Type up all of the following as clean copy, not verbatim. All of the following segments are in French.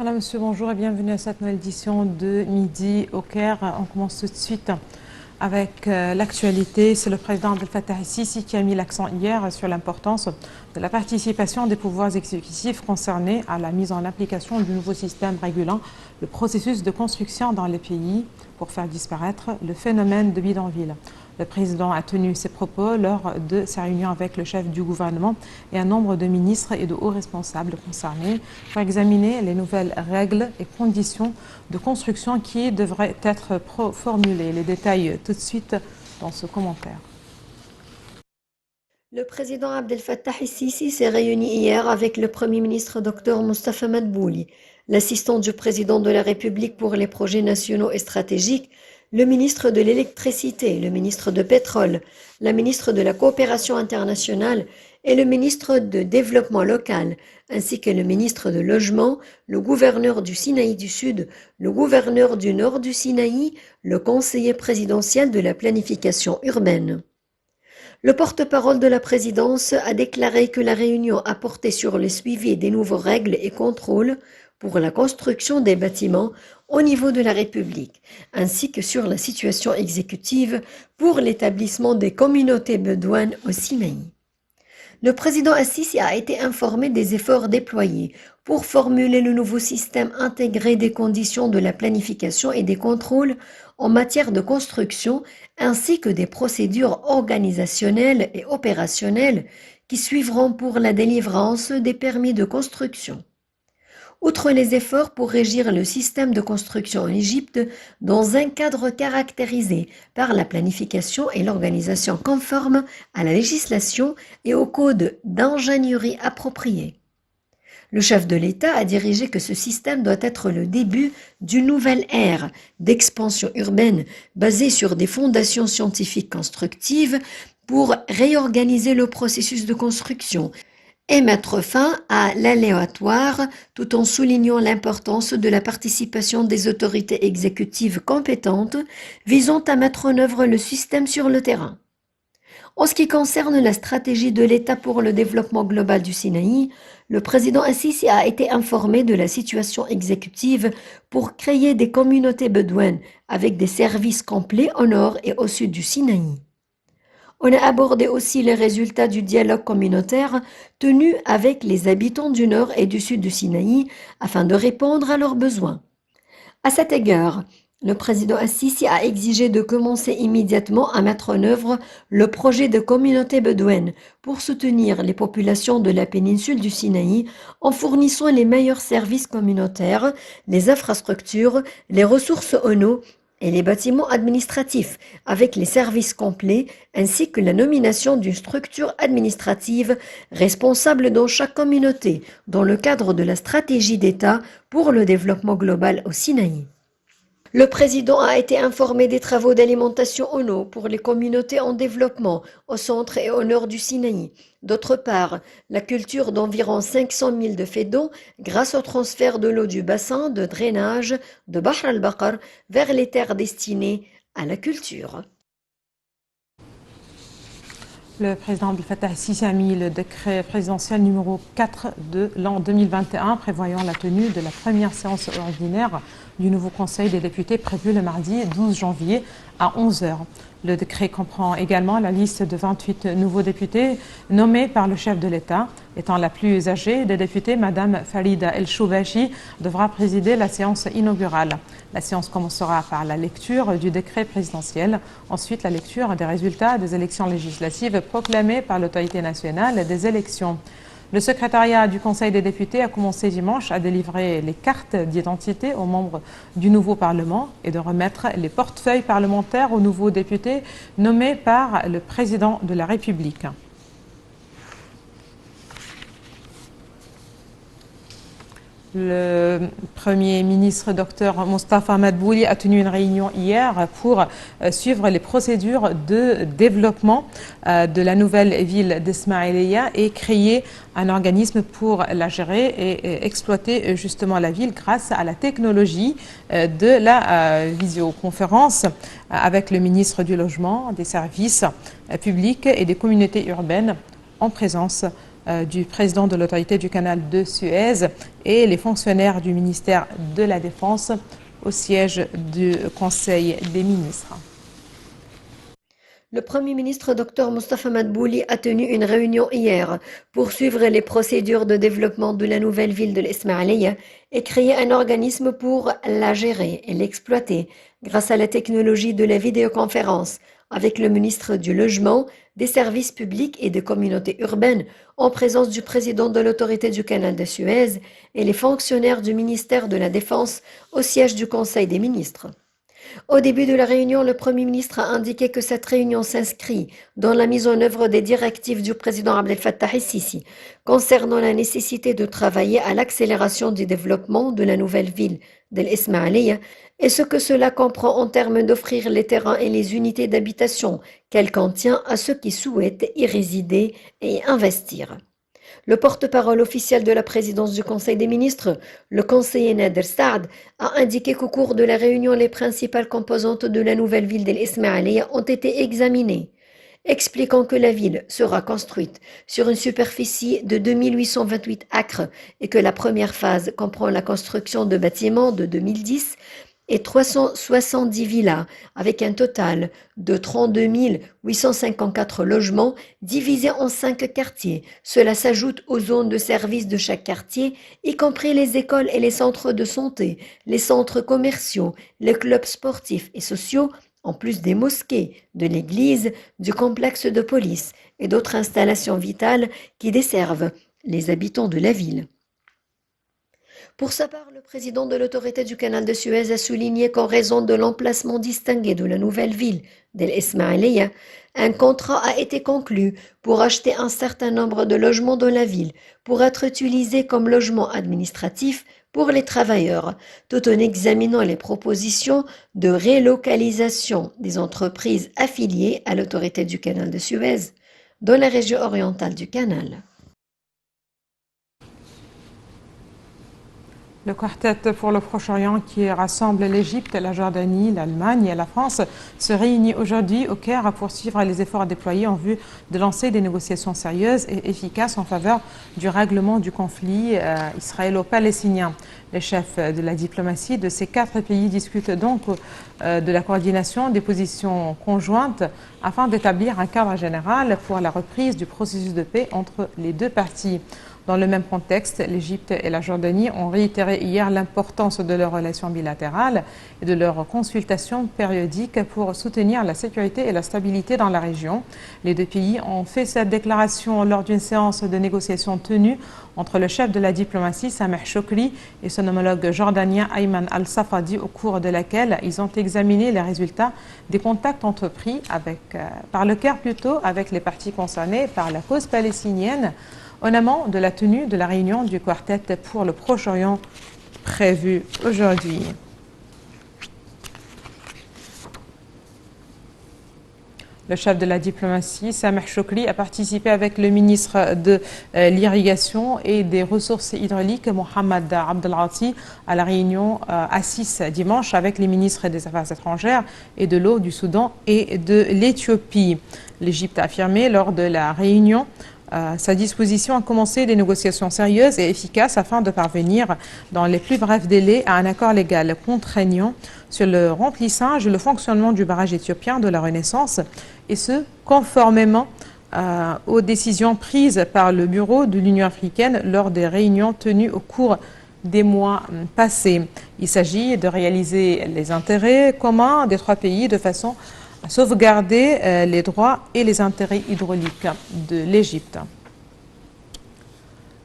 Voilà, monsieur, bonjour et bienvenue à cette nouvelle édition de Midi au Caire. On commence tout de suite avec l'actualité. C'est le président Abdel Fattah el-Sisi qui a mis l'accent hier sur l'importance de la participation des pouvoirs exécutifs concernés à la mise en application du nouveau système régulant le processus de construction dans les pays pour faire disparaître le phénomène de bidonville. Le président a tenu ses propos lors de sa réunion avec le chef du gouvernement et un nombre de ministres et de hauts responsables concernés pour examiner les nouvelles règles et conditions de construction qui devraient être formulées. Les détails tout de suite dans ce commentaire. Le président Abdel Fattah el-Sisi s'est réuni hier avec le Premier ministre Dr Moustapha Madbouli, l'assistant du président de la République pour les projets nationaux et stratégiques, le ministre de l'électricité, le ministre de pétrole, la ministre de la coopération internationale et le ministre de développement local, ainsi que le ministre de logement, le gouverneur du Sinaï du Sud, le gouverneur du Nord du Sinaï, le conseiller présidentiel de la planification urbaine. Le porte-parole de la présidence a déclaré que la réunion a porté sur le suivi des nouveaux règles et contrôles pour la construction des bâtiments au niveau de la République, ainsi que sur la situation exécutive pour l'établissement des communautés bédouines au Sinaï. Le président el-Sisi a été informé des efforts déployés pour formuler le nouveau système intégré des conditions de la planification et des contrôles en matière de construction, ainsi que des procédures organisationnelles et opérationnelles qui suivront pour la délivrance des permis de construction. Outre les efforts pour régir le système de construction en Égypte dans un cadre caractérisé par la planification et l'organisation conforme à la législation et au code d'ingénierie approprié. Le chef de l'État a dirigé que ce système doit être le début d'une nouvelle ère d'expansion urbaine basée sur des fondations scientifiques constructives pour réorganiser le processus de construction et mettre fin à l'aléatoire tout en soulignant l'importance de la participation des autorités exécutives compétentes visant à mettre en œuvre le système sur le terrain. En ce qui concerne la stratégie de l'État pour le développement global du Sinaï, le président el-Sisi a été informé de la situation exécutive pour créer des communautés bédouines avec des services complets au nord et au sud du Sinaï. On a abordé aussi les résultats du dialogue communautaire tenu avec les habitants du nord et du sud du Sinaï afin de répondre à leurs besoins. À cet égard, le président el-Sisi a exigé de commencer immédiatement à mettre en œuvre le projet de communauté bédouine pour soutenir les populations de la péninsule du Sinaï en fournissant les meilleurs services communautaires, les infrastructures, les ressources en eau et les bâtiments administratifs, avec les services complets, ainsi que la nomination d'une structure administrative responsable dans chaque communauté, dans le cadre de la stratégie d'État pour le développement global au Sinaï. Le président a été informé des travaux d'alimentation en eau pour les communautés en développement au centre et au nord du Sinaï. D'autre part, la culture d'environ 500 000 de fédons grâce au transfert de l'eau du bassin de drainage de Bahr al-Baqar vers les terres destinées à la culture. Le président Abdel Fattah el-Sisi a mis le décret présidentiel numéro 4 de l'an 2021 prévoyant la tenue de la première séance ordinaire du nouveau Conseil des députés prévu le mardi 12 janvier à 11 h. Le décret comprend également la liste de 28 nouveaux députés nommés par le chef de l'État. Étant la plus âgée des députés, Mme Farida El-Choubachi devra présider la séance inaugurale. La séance commencera par la lecture du décret présidentiel, ensuite la lecture des résultats des élections législatives proclamées par l'autorité nationale des élections. Le secrétariat du Conseil des députés a commencé dimanche à délivrer les cartes d'identité aux membres du nouveau Parlement et de remettre les portefeuilles parlementaires aux nouveaux députés nommés par le président de la République. Le Premier ministre Dr Moustapha Madbouli a tenu une réunion hier pour suivre les procédures de développement de la nouvelle ville d'Ismaïlia et créer un organisme pour la gérer et exploiter justement la ville grâce à la technologie de la visioconférence avec le ministre du Logement, des Services publics et des communautés urbaines en présence du président de l'autorité du canal de Suez et les fonctionnaires du ministère de la Défense au siège du Conseil des ministres. Le Premier ministre Dr Moustapha Madbouli a tenu une réunion hier pour suivre les procédures de développement de la nouvelle ville de l'Ismaïlia et créer un organisme pour la gérer et l'exploiter grâce à la technologie de la vidéoconférence avec le ministre du Logement, des Services publics et des communautés urbaines en présence du président de l'autorité du canal de Suez et les fonctionnaires du ministère de la Défense au siège du Conseil des ministres. Au début de la réunion, le Premier ministre a indiqué que cette réunion s'inscrit dans la mise en œuvre des directives du président Abdel Fattah el-Sisi concernant la nécessité de travailler à l'accélération du développement de la nouvelle ville de l'Ismaïlia et ce que cela comprend en termes d'offrir les terrains et les unités d'habitation qu'elle contient à ceux qui souhaitent y résider et y investir. Le porte-parole officiel de la présidence du Conseil des ministres, le conseiller Nader Saad, a indiqué qu'au cours de la réunion, les principales composantes de la nouvelle ville d'El-Ismaïlia ont été examinées, expliquant que la ville sera construite sur une superficie de 2828 acres et que la première phase comprend la construction de bâtiments de 2010 et 370 villas avec un total de 32 854 logements divisés en 5 quartiers. Cela s'ajoute aux zones de service de chaque quartier, y compris les écoles et les centres de santé, les centres commerciaux, les clubs sportifs et sociaux, en plus des mosquées, de l'église, du complexe de police et d'autres installations vitales qui desservent les habitants de la ville. Pour sa part, le président de l'autorité du canal de Suez a souligné qu'en raison de l'emplacement distingué de la nouvelle ville d'El-Ismaïlia, un contrat a été conclu pour acheter un certain nombre de logements dans la ville pour être utilisés comme logements administratifs pour les travailleurs, tout en examinant les propositions de relocalisation des entreprises affiliées à l'autorité du canal de Suez dans la région orientale du canal. Le quartet pour le Proche-Orient qui rassemble l'Égypte, la Jordanie, l'Allemagne et la France se réunit aujourd'hui au Caire à poursuivre les efforts déployés en vue de lancer des négociations sérieuses et efficaces en faveur du règlement du conflit israélo-palestinien. Les chefs de la diplomatie de ces 4 pays discutent donc de la coordination des positions conjointes afin d'établir un cadre général pour la reprise du processus de paix entre les deux parties. Dans le même contexte, l'Égypte et la Jordanie ont réitéré hier l'importance de leurs relations bilatérales et de leurs consultations périodiques pour soutenir la sécurité et la stabilité dans la région. Les deux pays ont fait cette déclaration lors d'une séance de négociation tenue entre le chef de la diplomatie, Sameh Choukri, et son homologue jordanien, Ayman al-Safadi, au cours de laquelle ils ont examiné les résultats des contacts entrepris par le Caire avec les parties concernées par la cause palestinienne, en amont de la tenue de la réunion du quartet pour le Proche-Orient prévue aujourd'hui. Le chef de la diplomatie, Sameh Choukri, a participé avec le ministre de l'Irrigation et des Ressources hydrauliques, Mohamed Abdelati, à la réunion assise dimanche avec les ministres des Affaires étrangères et de l'eau du Soudan et de l'Éthiopie. L'Égypte a affirmé lors de la réunion sa disposition à commencer des négociations sérieuses et efficaces afin de parvenir dans les plus brefs délais à un accord légal contraignant sur le remplissage et le fonctionnement du barrage éthiopien de la Renaissance, et ce, conformément aux décisions prises par le Bureau de l'Union africaine lors des réunions tenues au cours des mois passés. Il s'agit de réaliser les intérêts communs des 3 pays de façon à sauvegarder les droits et les intérêts hydrauliques de l'Égypte.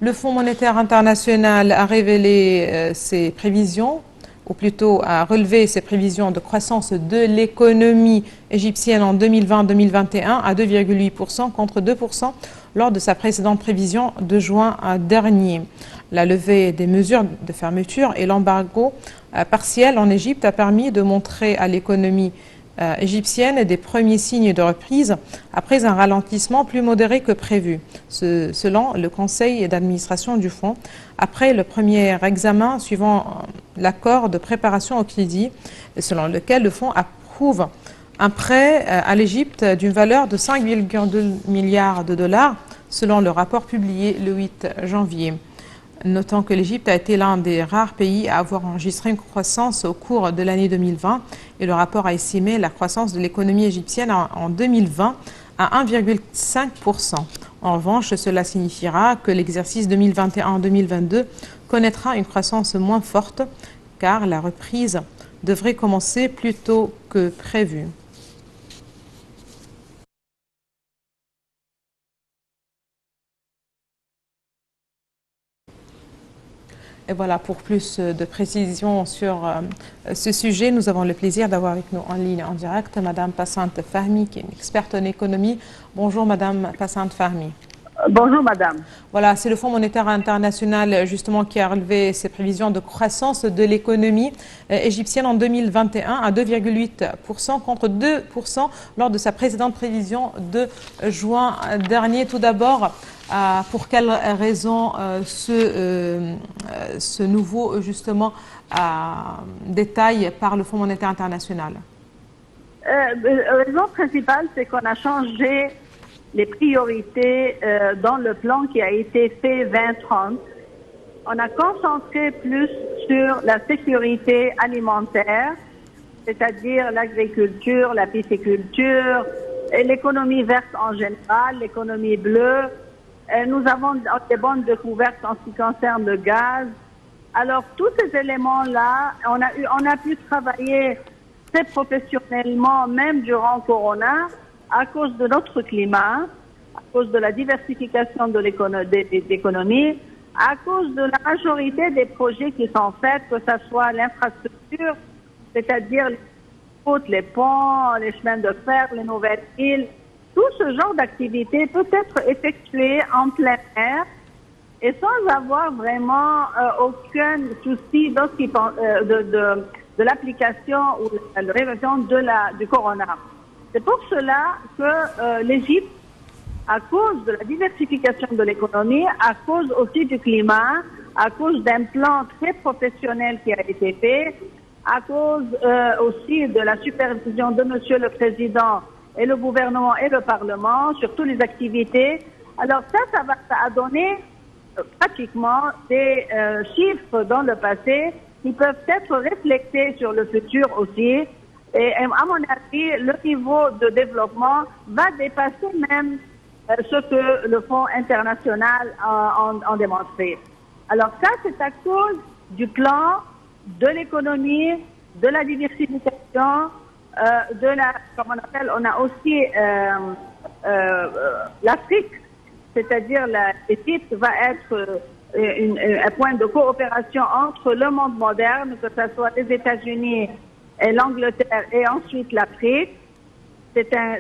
Le Fonds monétaire international a révélé ses prévisions, ou plutôt a relevé ses prévisions de croissance de l'économie égyptienne en 2020-2021 à 2,8% contre 2% lors de sa précédente prévision de juin dernier. La levée des mesures de fermeture et l'embargo partiel en Égypte a permis de montrer à l'économie égyptienne des premiers signes de reprise après un ralentissement plus modéré que prévu, selon le conseil d'administration du fonds, après le premier examen suivant l'accord de préparation au crédit, selon lequel le fonds approuve un prêt à l'Égypte d'une valeur de 5,2 milliards de dollars selon le rapport publié le 8 janvier. Notons que l'Égypte a été l'un des rares pays à avoir enregistré une croissance au cours de l'année 2020 et le rapport a estimé la croissance de l'économie égyptienne en 2020 à 1,5%. En revanche, cela signifiera que l'exercice 2021-2022 connaîtra une croissance moins forte car la reprise devrait commencer plus tôt que prévu. Et voilà, pour plus de précisions sur ce sujet, nous avons le plaisir d'avoir avec nous en ligne en direct Madame Passante Fahmi, qui est une experte en économie. Bonjour Madame Passante Fahmi. Bonjour Madame. Voilà, c'est le Fonds monétaire international justement qui a relevé ses prévisions de croissance de l'économie égyptienne en 2021 à 2,8% contre 2% lors de sa précédente prévision de juin dernier. Tout d'abord, pour quelles raisons ce nouveau justement détail par le Fonds monétaire international? La raison principale, c'est qu'on a changé les priorités dans le plan qui a été fait 2030. On a concentré plus sur la sécurité alimentaire, c'est-à-dire l'agriculture, la pisciculture, et l'économie verte en général, l'économie bleue. Nous avons des bonnes découvertes en ce qui concerne le gaz. Alors, tous ces éléments-là, on a pu travailler très professionnellement, même durant Corona, à cause de notre climat, à cause de la diversification de l'économie, à cause de la majorité des projets qui sont faits, que ce soit l'infrastructure, c'est-à-dire les routes, les ponts, les chemins de fer, les nouvelles îles. Tout ce genre d'activité peut être effectué en plein air et sans avoir vraiment aucun souci de l'application ou de la révision du corona. C'est pour cela que l'Égypte, à cause de la diversification de l'économie, à cause aussi du climat, à cause d'un plan très professionnel qui a été fait, à cause aussi de la supervision de Monsieur le Président et le gouvernement et le Parlement sur toutes les activités. Alors ça a donné pratiquement des chiffres dans le passé qui peuvent être reflétés sur le futur aussi. Et à mon avis, le niveau de développement va dépasser même ce que le Fonds international a démontré. Alors ça, c'est à cause du plan, de l'économie, de la diversification, comme on appelle, on a aussi l'Afrique, c'est-à-dire l'Égypte va être un point de coopération entre le monde moderne, que ce soit les États-Unis et l'Angleterre et ensuite l'Afrique. C'est un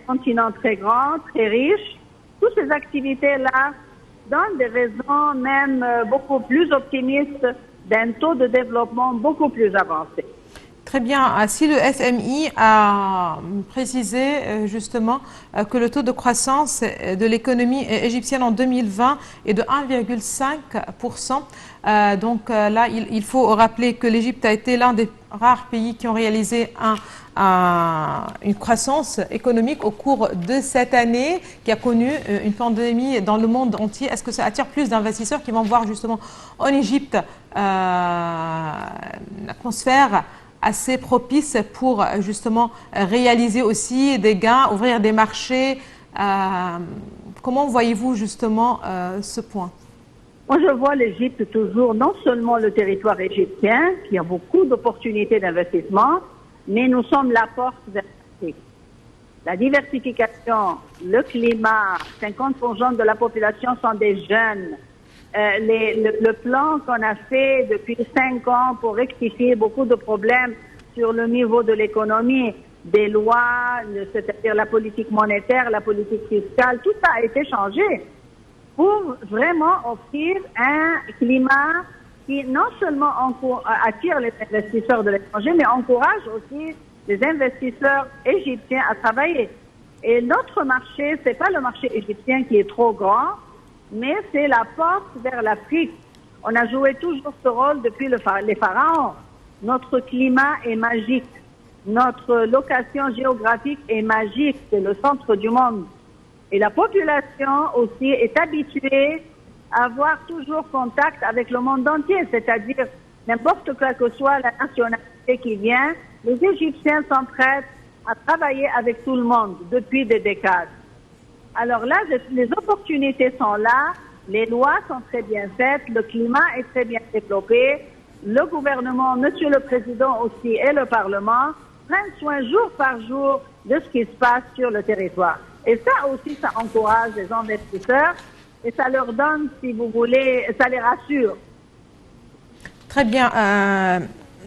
continent très grand, très riche. Toutes ces activités-là donnent des raisons même beaucoup plus optimistes d'un taux de développement beaucoup plus avancé. Très bien. Si le FMI a précisé justement que le taux de croissance de l'économie égyptienne en 2020 est de 1,5%, donc là, il faut rappeler que l'Égypte a été l'un des rares pays qui ont réalisé une croissance économique au cours de cette année, qui a connu une pandémie dans le monde entier. Est-ce que ça attire plus d'investisseurs qui vont voir justement en Égypte l'atmosphère assez propice pour justement réaliser aussi des gains, ouvrir des marchés? Comment voyez-vous justement ce point? Moi, je vois l'Égypte toujours, non seulement le territoire égyptien, qui a beaucoup d'opportunités d'investissement, mais nous sommes la porte vers l'Afrique. La diversification, le climat, 50% de la population sont des jeunes. Le plan qu'on a fait depuis 5 ans pour rectifier beaucoup de problèmes sur le niveau de l'économie, des lois, c'est-à-dire la politique monétaire, la politique fiscale, tout ça a été changé pour vraiment offrir un climat qui non seulement attire les investisseurs de l'étranger, mais encourage aussi les investisseurs égyptiens à travailler. Et notre marché, c'est pas le marché égyptien qui est trop grand, mais c'est la porte vers l'Afrique. On a joué toujours ce rôle depuis les pharaons. Notre climat est magique. Notre location géographique est magique. C'est le centre du monde. Et la population aussi est habituée à avoir toujours contact avec le monde entier, c'est-à-dire n'importe quelle que soit la nationalité qui vient, les Égyptiens sont prêts à travailler avec tout le monde depuis des décades. Alors là, les opportunités sont là, les lois sont très bien faites, le climat est très bien développé, le gouvernement, Monsieur le Président aussi et le Parlement prennent soin jour par jour de ce qui se passe sur le territoire. Et ça aussi, ça encourage les investisseurs et ça leur donne, si vous voulez, ça les rassure. Très bien.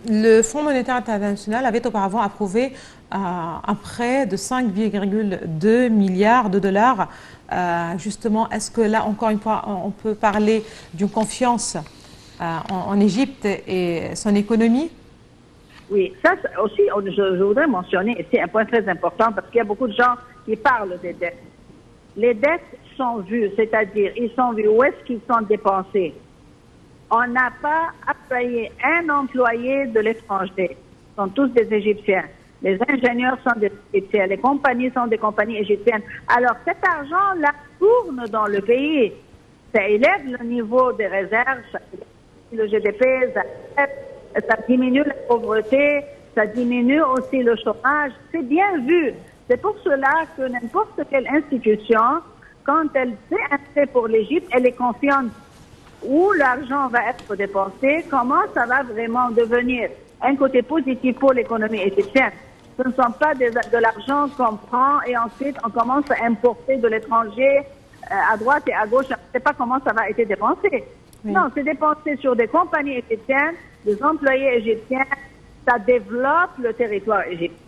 Le Fonds monétaire international avait auparavant approuvé un prêt de 5,2 milliards de dollars. Justement, est-ce que là, encore une fois, on peut parler d'une confiance en Égypte et son économie? Oui, ça aussi, je voudrais mentionner, et c'est un point très important parce qu'il y a beaucoup de gens qui parlent des dettes. Les dettes sont vues, c'est-à-dire ils sont vus où est-ce qu'ils sont dépensés. On n'a pas à payer un employé de l'étranger. Ce sont tous des Égyptiens. Les ingénieurs sont des Égyptiens. Les compagnies sont des compagnies égyptiennes. Alors cet argent-là tourne dans le pays. Ça élève le niveau des réserves, ça élève le GDP, ça diminue la pauvreté, ça diminue aussi le chômage. C'est bien vu. C'est pour cela que n'importe quelle institution, quand elle fait un prêt pour l'Égypte, elle est confiante où l'argent va être dépensé, comment ça va vraiment devenir un côté positif pour l'économie égyptienne. Ce ne sont pas de l'argent qu'on prend et ensuite on commence à importer de l'étranger à droite et à gauche. On ne sait pas comment ça va être dépensé. Oui. Non, c'est dépensé sur des compagnies égyptiennes, des employés égyptiens. Ça développe le territoire égyptien.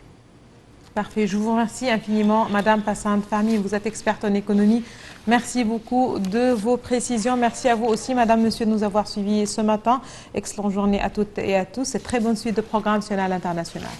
Parfait. Je vous remercie infiniment, Madame Passante Fahmy. Vous êtes experte en économie. Merci beaucoup de vos précisions. Merci à vous aussi, Madame, Monsieur, de nous avoir suivis ce matin. Excellente journée à toutes et à tous et très bonne suite de programme national international.